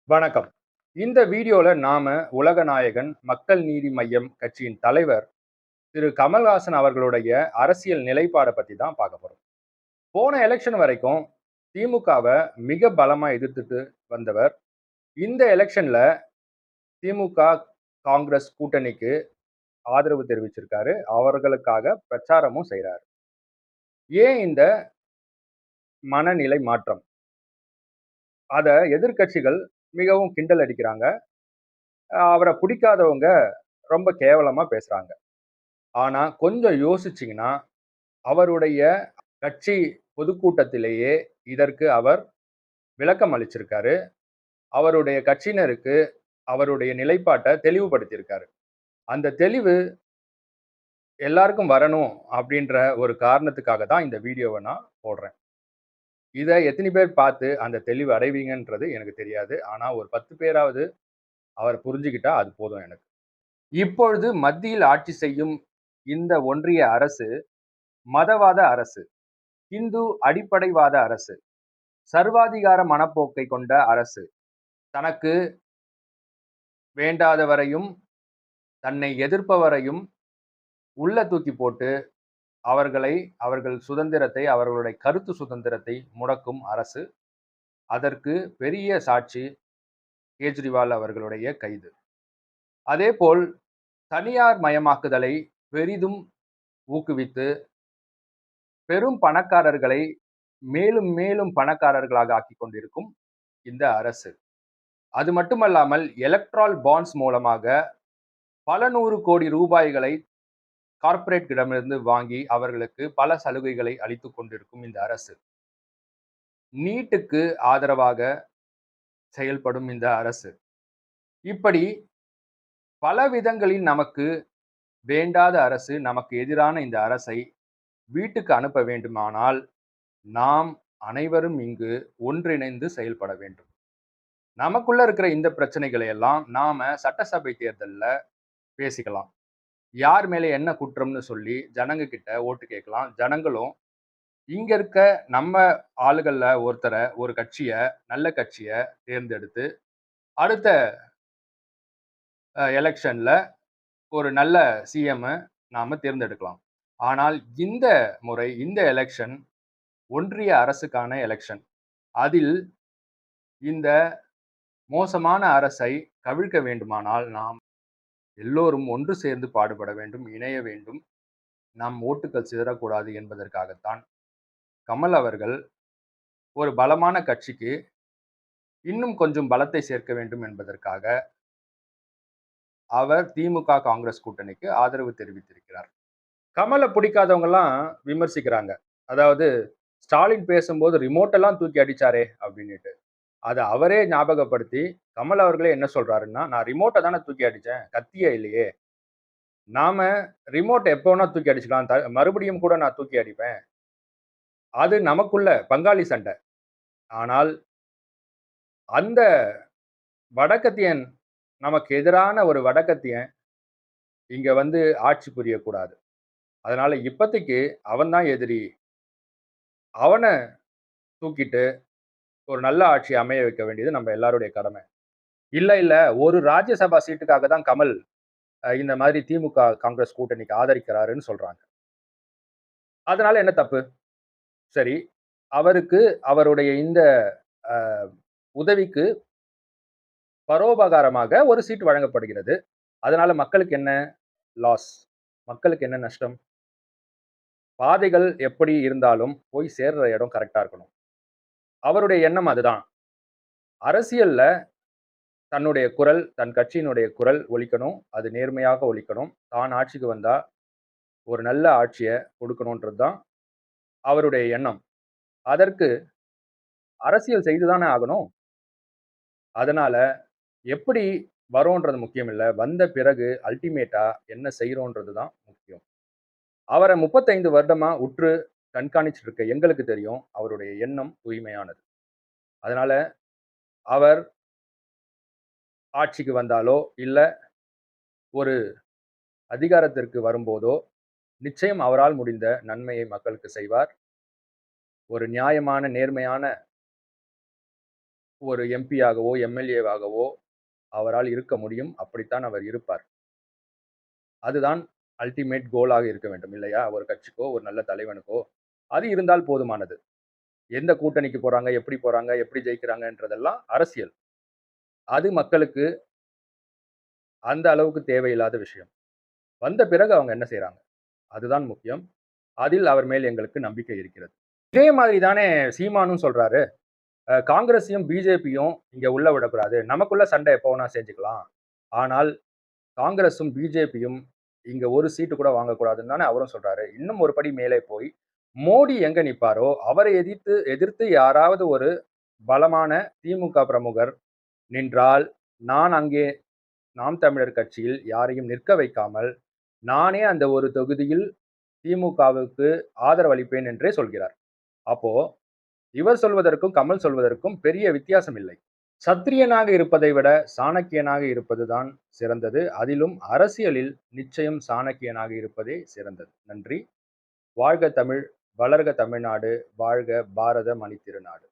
வணக்கம். இந்த வீடியோல நாம உலக நாயகன் மக்கள் நீதி மய்யம் கட்சியின் தலைவர் திரு கமல்ஹாசன் அவர்களுடைய அரசியல் நிலைப்பாட பத்தி தான் பார்க்க போறோம். போன எலெக்ஷன் வரைக்கும் திமுகவ மிக பலமா எதிர்த்துட்டு வந்தவர். இந்த எலெக்ஷன்ல திமுக, காங்கிரஸ் கூட்டணிக்கு ஆதரவு தெரிவிச்சிருக்காரு. அவர்களுக்காக பிரச்சாரமும் செய்றாரு. ஏன் இந்த மனநிலை மாற்றம்? அத எதிர்க்கட்சிகள் மிகவும் கிண்டல் அடிக்கிறாங்க. அவர புடிக்காதவங்க ரொம்ப கேவலமா பேசுறாங்க. ஆனா கொஞ்சம் யோசிச்சீங்கன்னா, அவருடைய கட்சி பொதுக்கூட்டத்திலேயே இதற்கு அவர் விளக்கம் அளிச்சிருக்காரு. அவருடைய கட்சியினருக்கு அவருடைய நிலைப்பாட்ட தெளிவுபடுத்தியிருக்காரு. அந்த தெளிவு எல்லாருக்கும் வரணும் அப்படின்ற ஒரு காரணத்துக்காக தான் இந்த வீடியோவ நான் போடுறேன். இத எத்தனை பேர் பார்த்து அந்த தெளிவு அடைவீங்கன்றது எனக்கு தெரியாது. ஆனா ஒரு 10 பேராவது அவர் புரிஞ்சுகிட்டா அது போதும் எனக்கு. இப்பொழுது மத்தியில் ஆட்சி செய்யும் இந்த ஒன்றிய அரசு மதவாத அரசு, இந்து அடிப்படைவாத அரசு, சர்வாதிகார மனப்போக்கை கொண்ட அரசு. தனக்கு வேண்டாதவரையும், தன்னை எதிர்ப்பவரையும் உள்ள தூக்கி போட்டு, அவர்களை அவர்கள் சுதந்திரத்தை, அவர்களுடைய கருத்து சுதந்திரத்தை முடக்கும் அரசு. அதற்கு பெரிய சாட்சி கேஜ்ரிவால் அவர்களுடைய கைது. அதேபோல் தனியார் மயமாக்குதலை பெரிதும் ஊக்குவித்து, பெரும் பணக்காரர்களை மேலும் மேலும் பணக்காரர்களாக ஆக்கிக் கொண்டிருக்கும் இந்த அரசு. அது மட்டுமல்லாமல் எலக்ட்ரால் பாண்ட்ஸ் மூலமாக பல 100 கோடி ரூபாய்களை கார்ப்பரேட்டிடமிருந்து வாங்கி அவர்களுக்கு பல சலுகைகளை அளித்துக் கொண்டிருக்கும் இந்த அரசு. நீட்டுக்கு ஆதரவாக செயல்படும் இந்த அரசு. இப்படி பல விதங்களில் நமக்கு வேண்டாத அரசு, நமக்கு எதிரான இந்த அரசை வீட்டுக்கு அனுப்ப வேண்டுமானால், நாம் அனைவரும் இங்கு ஒன்றிணைந்து செயல்பட வேண்டும். நமக்குள்ள இருக்கிற இந்த பிரச்சனைகளை எல்லாம் நாம சட்டசபை தேர்தல்ல பேசிக்கலாம். யார் மேல என்ன குற்றம்னு சொல்லி ஜனங்க கிட்ட ஓட்டு கேட்கலாம். ஜனங்களும் இங்க இருக்க நம்ம ஆளுகள்ல ஒருத்தர, ஒரு கட்சிய, நல்ல கட்சிய தேர்ந்தெடுத்து, அடுத்த எலக்ஷன்ல ஒரு நல்ல சிஎம்ம நாம தேர்ந்தெடுக்கலாம். ஆனால் இந்த முறை இந்த எலக்ஷன் ஒன்றிய அரசுக்கான எலக்ஷன். அதில் இந்த மோசமான அரசை கவிழ்க்க வேண்டுமானால், நாம் எல்லோரும் ஒன்று சேர்ந்து பாடுபட வேண்டும், இணைய வேண்டும். நம் ஓட்டுக்கள் சிதறக்கூடாது என்பதற்காகத்தான் கமல் அவர்கள் ஒரு பலமான கட்சிக்கு இன்னும் கொஞ்சம் பலத்தை சேர்க்க வேண்டும் என்பதற்காக அவர் திமுக, காங்கிரஸ் கூட்டணிக்கு ஆதரவு தெரிவித்திருக்கிறார். கமல பிடிக்காதவங்கலாம் விமர்சிக்கிறாங்க. அதாவது ஸ்டாலின் பேசும்போது ரிமோட் எல்லாம் தூக்கி அடிச்சாரே அப்படின்னுட்டு. அத அவரே ஞாபகப்படுத்தி கமல் அவர்களே என்ன சொல்றாருன்னா, நான் ரிமோட்ட தானே தூக்கி அடிச்சேன். கத்தியே இல்லையே. நாம ரிமோட்ட எப்ப வேணா தூக்கி அடிச்சுக்கலாம். மறுபடியும் கூட நான் தூக்கி அடிப்பேன். அது நமக்குள்ள பங்காளி சண்டை. ஆனால் அந்த வடக்கத்தியன் நமக்கு எதிரான ஒரு வடக்கத்தியன் இங்க வந்து ஆட்சி புரியக்கூடாது. அதனால இப்பதைக்கு அவன் தான் எதிரி. அவன தூக்கிட்டு ஒரு நல்ல ஆட்சி அமைய வைக்க வேண்டியது நம்ம எல்லாருடைய கடமை. இல்ல, இல்ல ஒரு ராஜ்யசபா சீட்டுக்காக தான் கமல் இந்த மாதிரி திமுக, காங்கிரஸ் கூட்டணிக்கு ஆதரிக்கிறாருன்னு சொல்றாங்க. அதனால என்ன தப்பு? சரி, அவருக்கு அவருடைய இந்த அ உதவிக்கு பரோபகாரமாக ஒரு சீட் வழங்கப்படுகிறது. அதனால மக்களுக்கு என்ன லாஸ்? மக்களுக்கு என்ன நஷ்டம்? பாதைகள் எப்படி இருந்தாலும் போய் சேர்ற இடம் கரெக்ட்டா இருக்கணும். அவருடைய எண்ணம் அதுதான். அரசியல்ல தன்னுடைய குரல், தன் கட்சியினுடைய குரல் ஒலிக்கணும். அது நேர்மையாக ஒலிக்கணும். தான் ஆட்சிக்கு வந்தா ஒரு நல்ல ஆட்சிய கொடுக்கணுன்றது தான் அவருடைய எண்ணம். அதற்கு அரசியல் செய்து தானே ஆகணும். அதனால எப்படி வரோன்றது முக்கியம் இல்ல. வந்த பிறகு அல்டிமேட்டா என்ன செய்றோன்றது தான் முக்கியம். அவர 35 வருடமா உற்று கண்காணிச்சுட்டு இருக்க எங்களுக்கு தெரியும். அவருடைய எண்ணம் தூய்மையானது. அதனால அவர் ஆட்சிக்கு வந்தாலோ, இல்ல ஒரு அதிகாரத்திற்கு வரும்போதோ, நிச்சயம் அவரால் முடிந்த நன்மையை மக்களுக்கு செய்வார். ஒரு நியாயமான, நேர்மையான ஒரு எம்பி ஆகவோ, எம்எல்ஏவாகவோ அவரால் இருக்க முடியும். அப்படித்தான் அவர் இருப்பார். அதுதான் அல்டிமேட் கோலாக இருக்க வேண்டும் இல்லையா? ஒரு கட்சிக்கோ, ஒரு நல்ல தலைவனுக்கோ. அது இருந்தால் போதுமானது. எந்த கூட்டணிக்கு போறாங்க, எப்படி போறாங்க, எப்படி ஜெயிக்கிறாங்கன்றதெல்லாம் அரசியல். அது மக்களுக்கு அந்த அளவுக்கு தேவையில்லாத விஷயம். வந்த பிறகு அவங்க என்ன செய்றாங்க? அதுதான் முக்கியம். அதில் அவர் மேல் எங்களுக்கு நம்பிக்கை இருக்கிறது. இதே மாதிரி தானே சீமானும் சொல்றாரு. காங்கிரஸையும், பிஜேபியும் இங்க உள்ள விடக்கூடாது. நமக்குள்ள சண்டை எப்ப வேணா செஞ்சுக்கலாம். ஆனால் காங்கிரஸும், பிஜேபியும் இங்க ஒரு சீட்டு கூட வாங்கக்கூடாதுன்னு தானே அவரும் சொல்றாரு. இன்னும் ஒரு படி மேலே போய், மோடி எங்க நிப்பாரோ, அவரை எதிர்த்து எதிர்த்து யாராவது ஒரு பலமான திமுக பிரமுகர் நின்றால், நான் அங்கே நாம் தமிழர் கட்சியில் யாரையும் நிற்க வைக்காமல், நானே அந்த ஒரு தொகுதியில் திமுகவுக்கு ஆதரவு அளிப்பேன் என்றே சொல்கிறார். அப்போ இவர் சொல்வதற்கும், கமல் சொல்வதற்கும் பெரிய வித்தியாசம் இல்லை. சத்திரியனாக இருப்பதை விட சாணக்கியனாக இருப்பதுதான் சிறந்தது. அதிலும் அரசியலில் நிச்சயம் சாணக்கியனாக இருப்பதே சிறந்தது. நன்றி. வாழ்க தமிழ், வளர்க தமிழ்நாடு, வாழ்க பாரத மணி திருநாடு.